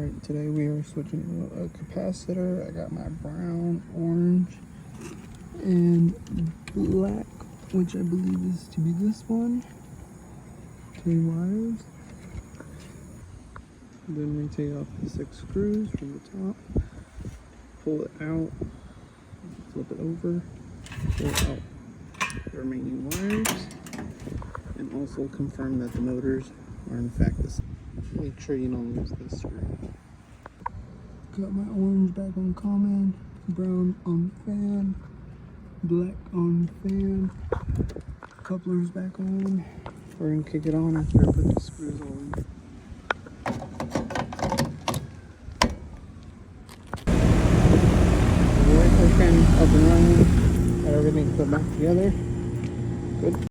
Alright, today we are switching to a capacitor. I got my brown, orange, and black, which I believe is to be this one. 3 wires. Then we take off the 6 screws from the top, pull it out, flip it over, pull out the remaining wires, and also confirm that the motors are in fact the same. Make sure you don't lose this screw. Got my orange back on common, brown on fan, black on fan, couplers back on. We're gonna kick it on after I put these screws all in. The fan up and running, got everything put back together. Good.